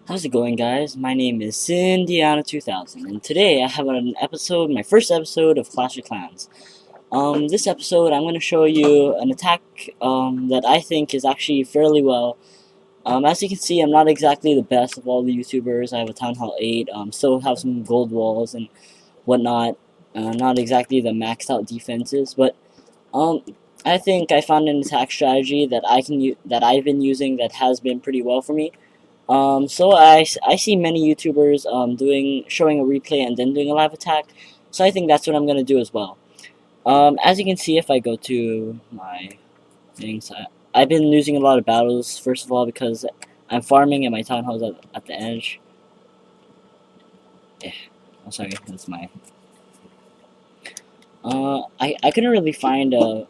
How's it going, guys? My name is Indiana2000, and today I have an episode, my first episode of Clash of Clans. This episode I'm going to show you an attack that I think is actually fairly well. As you can see, I'm not exactly the best of all the YouTubers. I have a Townhall 8, still have some gold walls and whatnot. Not exactly the maxed out defenses, but I think I found an attack strategy that that I've been using that has been pretty well for me. So I see many YouTubers showing a replay and then doing a live attack, so I think that's what I'm gonna do as well. As you can see, if I go to my things, I've been losing a lot of battles. First of all, because I'm farming and my town hall's at the edge. Yeah, I'm sorry, that's my. I couldn't really find a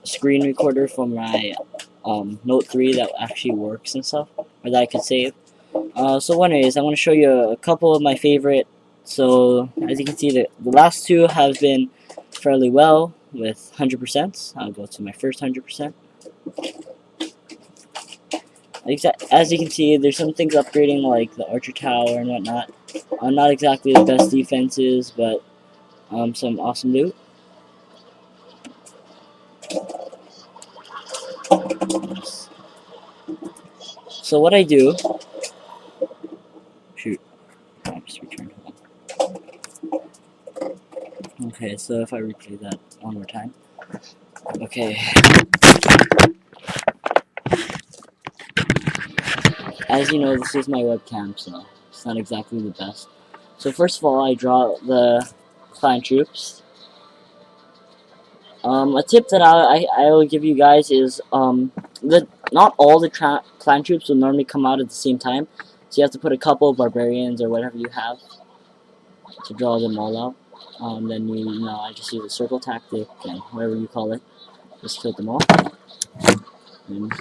screen recorder for my Note 3 that actually works and stuff, or that I could save. So anyways, I want to show you a couple of my favorite. So as you can see, the last two have been fairly well with 100%. I'll go to my first 100%. As you can see, there's some things upgrading like the archer tower and whatnot. Not exactly the best defenses, but some awesome loot. So what I do, shoot, I just returned home. Okay, so if I replay that one more time. Okay. As you know, this is my webcam, so it's not exactly the best. So first of all, I draw the clan troops. A tip that I will give you guys is not all the clan troops will normally come out at the same time, so you have to put a couple of barbarians or whatever you have to draw them all out. Then I just use a circle tactic and whatever you call it, just kill them all. And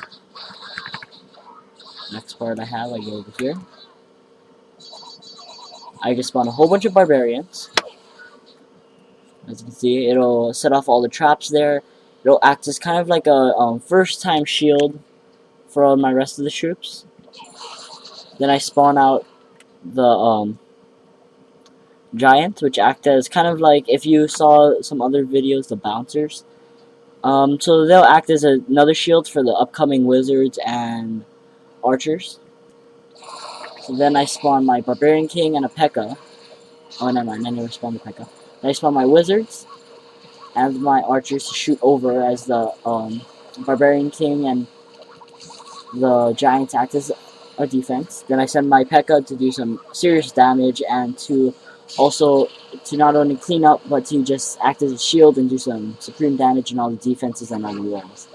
next part I go over here. I just spawn a whole bunch of barbarians. As you can see, it'll set off all the traps there. It'll act as kind of like a first-time shield for all my rest of the troops. Then I spawn out the giant, which act as kind of like, if you saw some other videos, the bouncers. So they'll act as another shield for the upcoming wizards and archers. So then I spawn my barbarian king and a P.E.K.K.A. Oh, never mind, I never spawned the P.E.K.K.A. Then I spawn my wizards and my archers to shoot over as the barbarian king and the giants act as a defense. Then I send my P.E.K.K.A. to do some serious damage and to not only clean up but to just act as a shield and do some supreme damage in all the defenses and on the walls.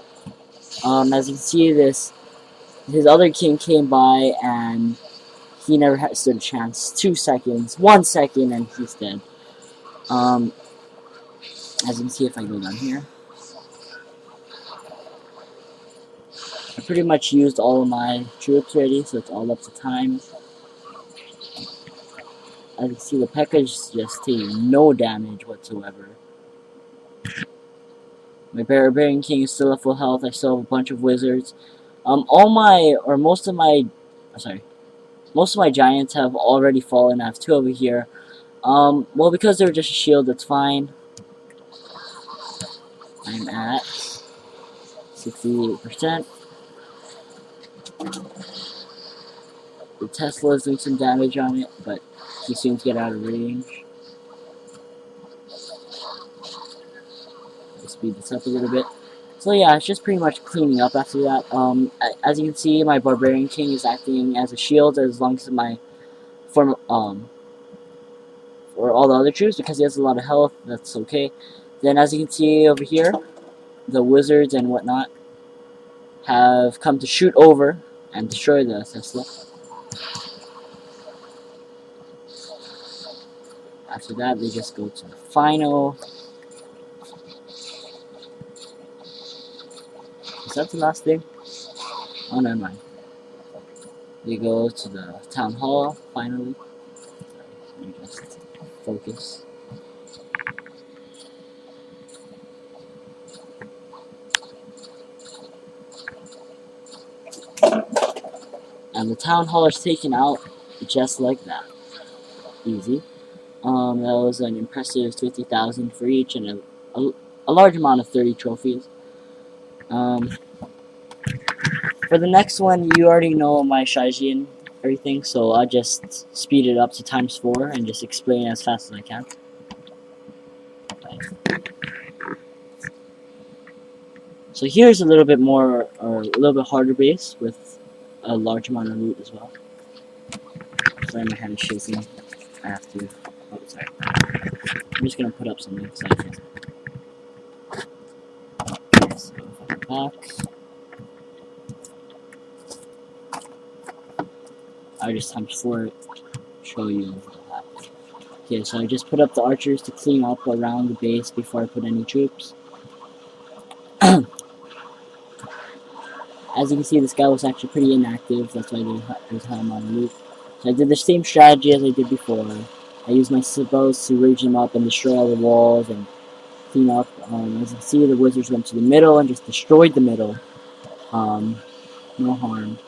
As you can see, his other king came by and he never stood a chance. 2 seconds, 1 second, and he's dead. As you can see, if I go down here, I pretty much used all of my troops already, so it's all up to time. As you can see, the P.E.K.K.A. is just taking no damage whatsoever. My Barbarian King is still at full health. I still have a bunch of wizards. Most of my giants have already fallen. I have 2 over here. Well, because they're just a shield, that's fine. I'm at 68%. The Tesla is doing some damage on it, but he seems to get out of range. Let's speed this up a little bit. So yeah, it's just pretty much cleaning up after that. As you can see, my Barbarian King is acting as a shield as long as for all the other troops, because he has a lot of health. That's okay. Then, as you can see over here, the wizards and whatnot have come to shoot over and destroy the Tesla. After that, they just go to the final. Is that the last thing? Oh, never mind. They go to the town hall finally. Let me just focus. And the town hall is taken out just like that. Easy. That was an impressive 50,000 for each, and a large amount of 30 trophies. For the next one, you already know my strategy and everything, so I'll just speed it up to ×4 and just explain as fast as I can. So here's a little bit more, or a little bit harder base with a large amount of loot as well. Sorry, my hand is shaking. I have to. Oh, sorry. I'm just gonna put up something so I can. So if I go back, I just ×4 it. Show you that. Okay, so I just put up the archers to clean up around the base before I put any troops. As you can see, this guy was actually pretty inactive. That's why there's high amount of loot. So I did the same strategy as I did before. I used my bows to rage them up and destroy all the walls and clean up. As you can see, the wizards went to the middle and just destroyed the middle. No harm.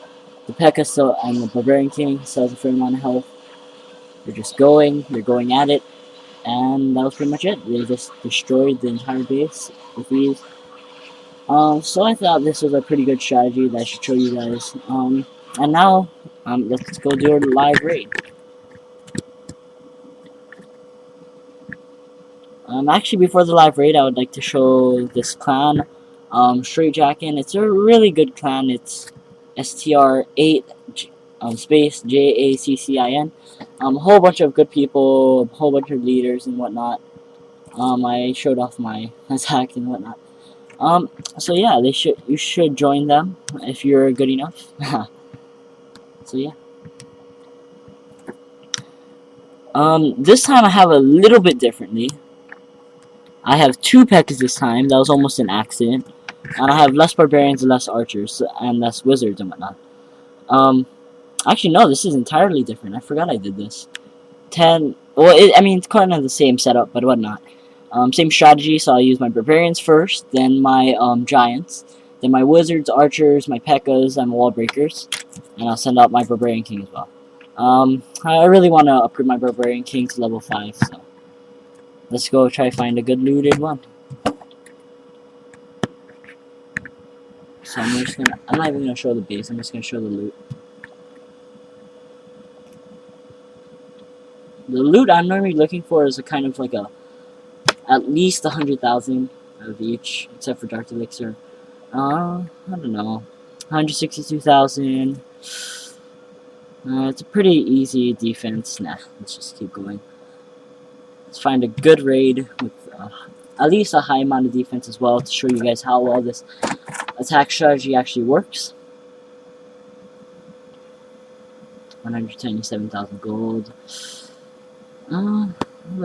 The P.E.K.K.A. still, and the Barbarian King still has a fair amount of health. They're just going. They're going at it. And that was pretty much it. They just destroyed the entire base with ease. So I thought this was a pretty good strategy that I should show you guys. And now, let's go do a live raid. Actually, before the live raid, I would like to show this clan, Straightjackin. It's a really good clan. It's STR8 space JACCIN. A whole bunch of good people, a whole bunch of leaders and whatnot. I showed off my attack and whatnot. So yeah, you should join them if you're good enough. So yeah. This time I have a little bit differently. I have 2 P.E.K.K.As this time. That was almost an accident. And I have less barbarians and less archers and less wizards and whatnot. Actually no, this is entirely different. I forgot I did this. 10. Well, I mean it's kind of the same setup, but whatnot. Same strategy, so I'll use my barbarians first, then my giants, then my wizards, archers, my P.E.K.K.As, and wall breakers, and I'll send out my barbarian king as well. I really want to upgrade my barbarian king to level 5, so let's go try to find a good looted one. So I'm not even gonna show the base. I'm just gonna show the loot. The loot I'm normally looking for is a kind of like at least 100,000 of each, except for Dark Elixir. I don't know, 162,000. It's a pretty easy defense. Nah, let's just keep going. Let's find a good raid with at least a high amount of defense as well to show you guys how well this attack strategy actually works. 127,000 gold. A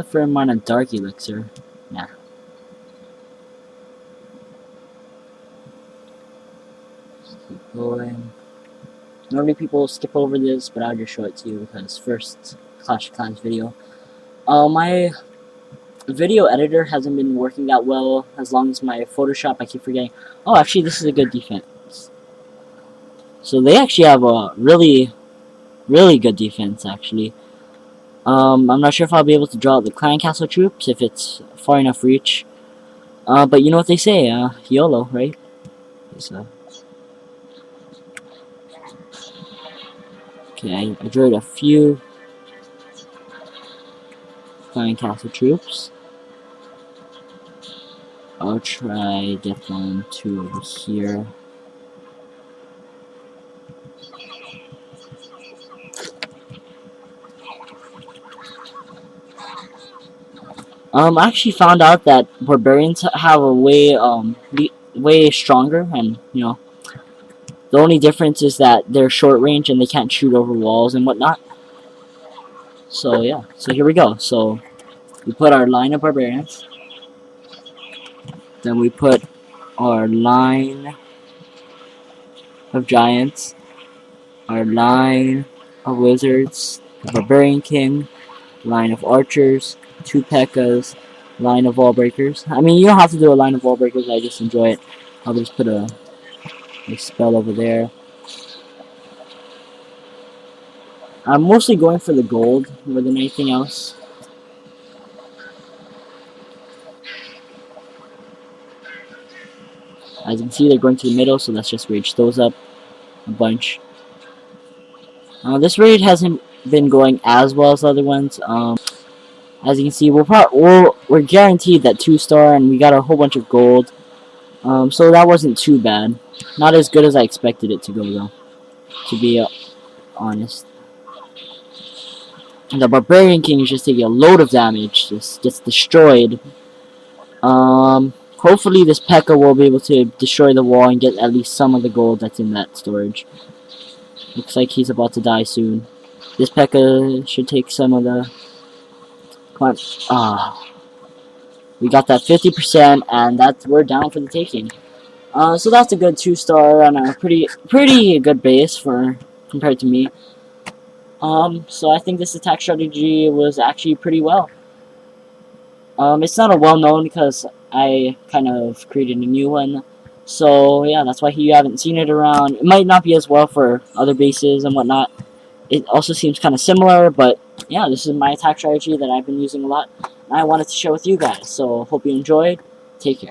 fair amount of Dark Elixir. Nah. Just keep going. Normally people skip over this, but I'll just show it to you because first Clash of Clans video. My video editor hasn't been working that well as long as my Photoshop. I keep forgetting. Oh, actually, this is a good defense. So they actually have a really good defense, actually. I'm not sure if I'll be able to draw out the clan castle troops if it's far enough reach. But you know what they say, YOLO, right? So, okay, I drew a few clan castle troops. I'll try get them to over here. I actually found out that barbarians have a way stronger, and you know, the only difference is that they're short range and they can't shoot over walls and whatnot. So yeah, so here we go. So we put our line of barbarians, then we put our line of giants, our line of wizards, the barbarian king, line of archers, 2 P.E.K.K.As, line of wall breakers. I mean, you don't have to do a line of wall breakers, I just enjoy it. I'll just put a spell over there. I'm mostly going for the gold more than anything else. As you can see, they're going to the middle, so let's just rage those up a bunch. This raid hasn't been going as well as the other ones. As you can see, we're guaranteed that 2-star, and we got a whole bunch of gold. So that wasn't too bad. Not as good as I expected it to go, though, to be honest. And the Barbarian King is just taking a load of damage, just gets destroyed. Hopefully this P.E.K.K.A. will be able to destroy the wall and get at least some of the gold that's in that storage. Looks like he's about to die soon. This P.E.K.K.A. should take some of the... Come on. We got that 50%, and we're down for the taking. So that's a good 2-star on a pretty good base compared to me. So I think this attack strategy was actually pretty well. It's not a well-known because I kind of created a new one. So yeah, that's why you haven't seen it around. It might not be as well for other bases and whatnot. It also seems kind of similar, but yeah, this is my attack strategy that I've been using a lot. And I wanted to share with you guys. So hope you enjoyed. Take care.